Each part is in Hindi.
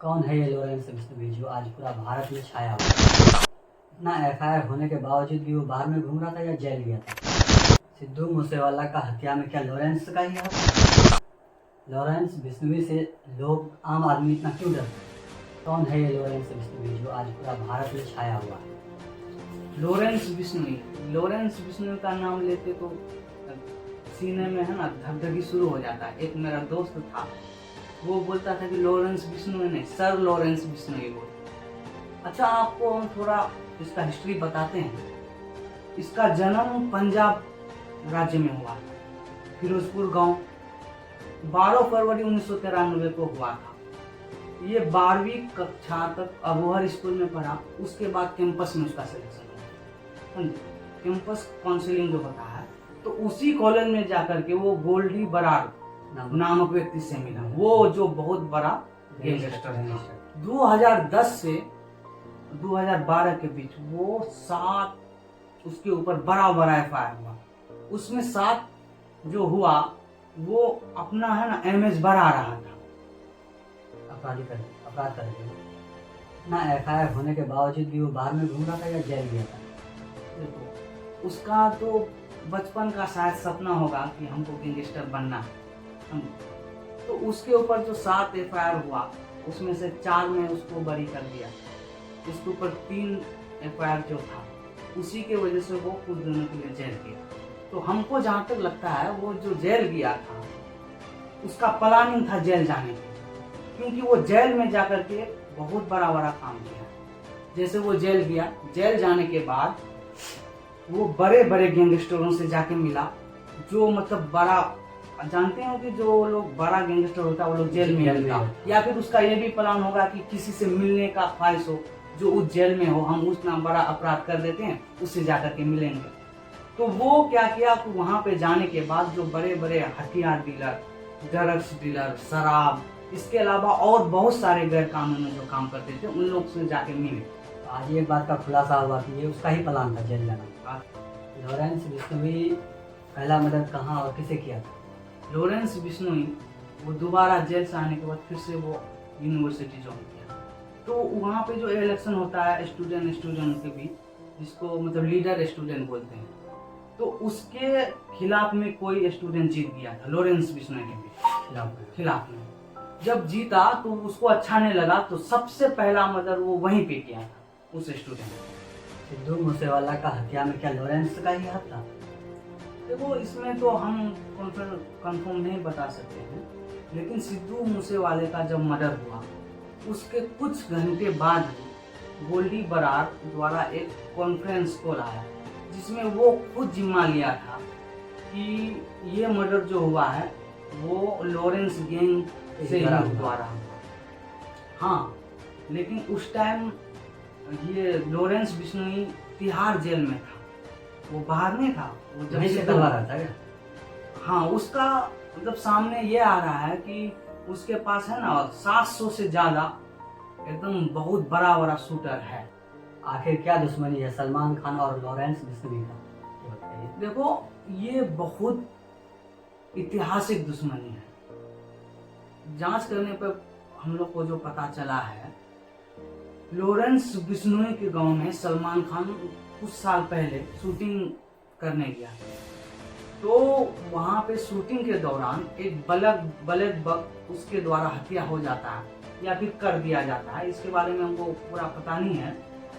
कौन है ये लॉरेंस बिश्नोई जो आज पूरा भारत में छाया हुआ है। इतना एफआईआर होने के बावजूद भी वो बाहर में घूम रहा था या जेल गया था। सिद्धू मूसेवाला का हत्या में क्या लॉरेंस का ही हाथ था? लॉरेंस बिश्नोई से लोग आम आदमी इतना क्यों डरते हैं? कौन है ये लॉरेंस बिश्नोई जो आज पूरा भारत में छाया हुआ है? लॉरेंस बिश्नोई का नाम लेते तो सीने में है ना धगधगी शुरू हो जाता है। एक मेरा दोस्त था, वो बोलता था कि लॉरेंस बिश्नोई नहीं, सर लॉरेंस बिश्नोई बोल। अच्छा, आपको हम थोड़ा इसका हिस्ट्री बताते हैं। इसका जन्म पंजाब राज्य में हुआ था, फिरोजपुर गांव, 12 फरवरी 1993 को हुआ था। ये 12वीं कक्षा तक अबोहर स्कूल में पढ़ा। उसके बाद कैंपस में उसका सिलेक्शन हुआ। कैंपस काउंसलिंग जो होता है, तो उसी कॉलेज में जाकर के वो गोल्डी बरार नामक व्यक्ति से मिला, वो जो बहुत बड़ा गैंगस्टर है। 2010 से 2012 के बीच वो 7 उसके ऊपर बड़ा एफआईआर हुआ। उसमें 7 जो हुआ वो अपना है ना इमेज बढ़ा रहा था, अपराध करके। इतना एफआईआर होने के बावजूद भी वो बाहर में घूम रहा था या जेल गया था? देखो, उसका तो बचपन का शायद सपना होगा कि हमको गैंगस्टर बनना है। तो उसके ऊपर जो 7 एफआईआर हुआ, उसमें से 4 में उसको बरी कर दिया। इसके ऊपर 3 एफआईआर जो था, उसी के वजह से वो कुछ दिनों के लिए जेल गया। तो हमको जहाँ तक लगता है वो जो जेल गया था, उसका प्लानिंग था जेल जाने की, क्योंकि वो जेल में जाकर के बहुत बड़ा काम किया। जैसे वो जेल गया, जेल जाने के बाद वो बड़े गैंगस्टरों से जाके मिला, जो मतलब बड़ा, जानते हो कि जो लोग बड़ा गैंगस्टर होता है वो लोग जेल में मिलता, या फिर उसका ये भी प्लान होगा कि किसी से मिलने का ख्वाहिश हो जो उस जेल में हो, हम उस नाम बड़ा अपराध कर देते हैं, उससे जाकर के मिलेंगे। तो वो क्या किया कि वहां पे जाने के बाद जो बड़े हथियार डीलर, ड्रग्स डीलर, शराब, इसके अलावा और बहुत सारे गैर कानूनी जो काम करते थे, उन लोग से जाके मिले। तो आज एक बात का खुलासा हुआ कि ये उसका ही प्लान था जेल जाना। लॉरेंस बिश्नोई पहला मर्डर कहाँ और किसे किया था? लॉरेंस बिश्नोई वो दोबारा जेल से आने के बाद फिर से वो यूनिवर्सिटी ज्वाइन किया। तो वहाँ पे जो इलेक्शन होता है स्टूडेंट के बीच, जिसको मतलब लीडर स्टूडेंट बोलते हैं, तो उसके खिलाफ में कोई स्टूडेंट जीत गया था लॉरेंस बिश्नोई के खिलाफ में। जब जीता तो उसको अच्छा नहीं लगा, तो सबसे पहला मर्डर वो वहीं पे किया था उस स्टूडेंट। सिद्धू मूसेवाला का हत्या में क्या लॉरेंस का ही हाथ था? देखो, इसमें तो हम कंफर्म नहीं बता सकते हैं, लेकिन सिद्धू मूसेवाले का जब मर्डर हुआ, उसके कुछ घंटे बाद गोल्डी बरार द्वारा एक कॉन्फ्रेंस कॉल आया, जिसमें वो खुद जिम्मा लिया था कि ये मर्डर जो हुआ है वो लॉरेंस गैंग से द्वारा। हाँ, लेकिन उस टाइम ये लॉरेंस बिश्नोई तिहाड़ जेल में था, वो बाहर नहीं था। वो जब से करवा रहा था क्या? हाँ, उसका मतलब सामने ये आ रहा है कि उसके पास है ना 700 से ज्यादा एकदम बहुत बड़ा शूटर है। आखिर क्या दुश्मनी है सलमान खान और लॉरेंस बिश्नोई का? देखो, ये बहुत ऐतिहासिक दुश्मनी है। जांच करने पर हम लोग को जो पता चला है, लॉरेंस बिश्नोई के गांव में सलमान खान कुछ साल पहले शूटिंग करने गया, तो वहां पे शूटिंग के दौरान एक बलद बग उसके द्वारा हत्या हो जाता है या फिर कर दिया जाता है। इसके बारे में हमको पूरा पता नहीं है,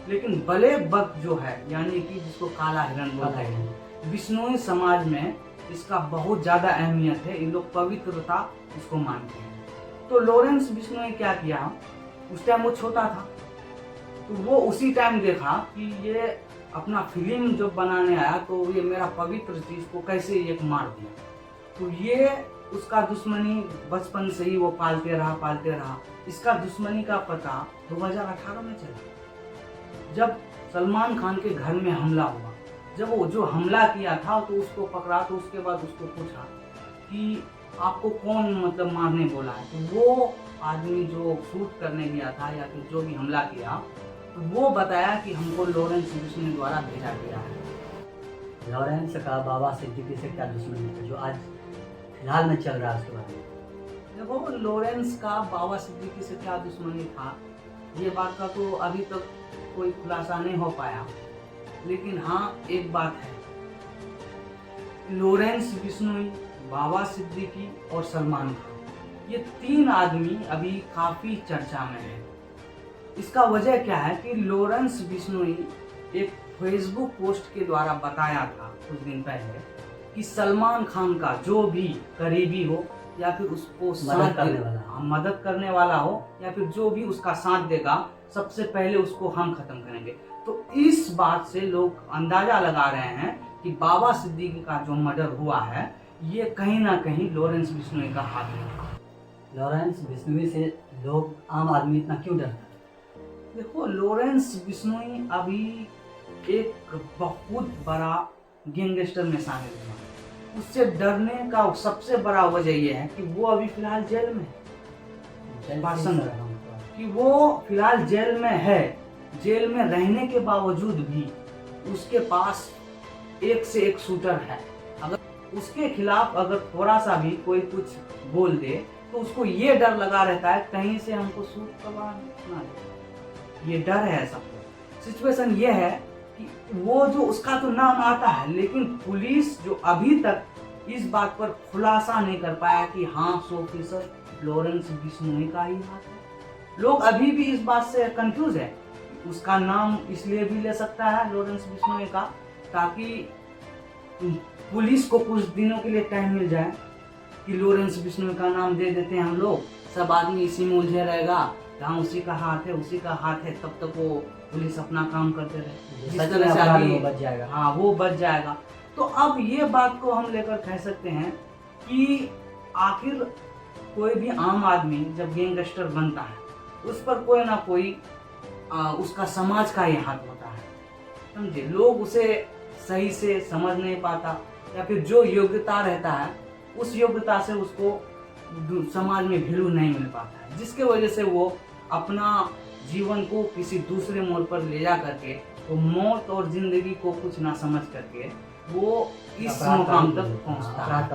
लेकिन बलद बग जो है, यानी कि जिसको काला हिरण बोलते हैं, बिश्नोई समाज में इसका बहुत ज्यादा अहमियत है। इन लोग पवित्रता इसको मानते हैं। तो लॉरेंस बिश्नोई क्या किया, उस टाइम वो छोटा था, तो वो उसी टाइम देखा कि ये अपना फिल्म जब बनाने आया तो ये मेरा पवित्र चीज को कैसे एक मार दिया। तो ये उसका दुश्मनी बचपन से ही वो पालते रहा। इसका दुश्मनी का पता 2018 में चला, जब सलमान खान के घर में हमला हुआ। जब वो जो हमला किया था तो उसको पकड़ा, तो उसके बाद उसको पूछा कि आपको कौन मतलब मारने बोला है। तो वो आदमी जो शूट करने गया था या फिर जो भी हमला किया, तो वो बताया कि हमको लॉरेंस बिश्नोई द्वारा भेजा गया है। लॉरेंस का बाबा सिद्दीकी से क्या दुश्मनी है जो आज फिलहाल में चल रहा है उसके बारे में? देखो, लॉरेंस का बाबा सिद्दीकी से क्या दुश्मनी था, ये बात का तो अभी तक कोई खुलासा नहीं हो पाया। लेकिन हाँ, एक बात है, लॉरेंस बिश्नोई, बाबा सिद्दीकी और सलमान खान, ये 3 आदमी अभी काफी चर्चा में है। इसका वजह क्या है कि लॉरेंस बिश्नोई एक फेसबुक पोस्ट के द्वारा बताया था कुछ दिन पहले कि सलमान खान का जो भी करीबी हो या फिर उसको मदद करने वाला हो या फिर जो भी उसका साथ देगा, सबसे पहले उसको हम खत्म करेंगे। तो इस बात से लोग अंदाजा लगा रहे हैं कि बाबा सिद्दीकी का जो मर्डर हुआ है, ये कहीं ना कहीं लॉरेंस बिश्नोई का हाथ में था। लॉरेंस बिश्नोई से लोग, आम आदमी इतना क्यों डरता है? देखो, लॉरेंस बिश्नोई अभी एक बहुत बड़ा गैंगस्टर में शामिल हुआ। उससे डरने का सबसे बड़ा वजह यह है कि वो अभी फिलहाल जेल में है। कि वो फिलहाल जेल में है। जेल में रहने के बावजूद भी उसके पास एक से एक शूटर है। अगर उसके खिलाफ अगर थोड़ा सा भी कोई कुछ बोल दे तो उसको ये डर लगा रहता है कहीं से हमको शूट करवा ना दे। ये डर है सबको। सिचुएशन ये है कि वो जो उसका तो नाम आता है, लेकिन पुलिस जो अभी तक इस बात पर खुलासा नहीं कर पाया कि हाँ 100% लॉरेंस बिश्नोई का ही हाथ है। लोग अभी भी इस बात से कंफ्यूज है। उसका नाम इसलिए भी ले सकता है लॉरेंस बिश्नोई का, ताकि पुलिस को कुछ दिनों के लिए टाइम मिल जाए कि लॉरेंस बिश्नोई का नाम दे देते हैं हम लोग, सब आदमी इसी में उलझे रहेगा, हाँ उसी का हाथ है, उसी का हाथ है, तब तक वो पुलिस अपना काम करते रहे, जिस तरह से आगे बच जाएगा। हाँ, वो बच जाएगा। तो अब ये बात को हम लेकर कह सकते हैं कि आखिर कोई भी आम आदमी जब गैंगस्टर बनता है, उस पर कोई ना कोई उसका समाज का ही हाथ होता है, समझे। लोग उसे सही से समझ नहीं पाता, या फिर जो योग्यता रहता है उस योग्यता से उसको समाज में वैल्यू नहीं मिल पाता है, जिसके वजह से वो अपना जीवन को किसी दूसरे मोड़ पर ले जा करके वो मौत और जिंदगी को कुछ ना समझ करके वो इस मुकाम तक पहुंचता है।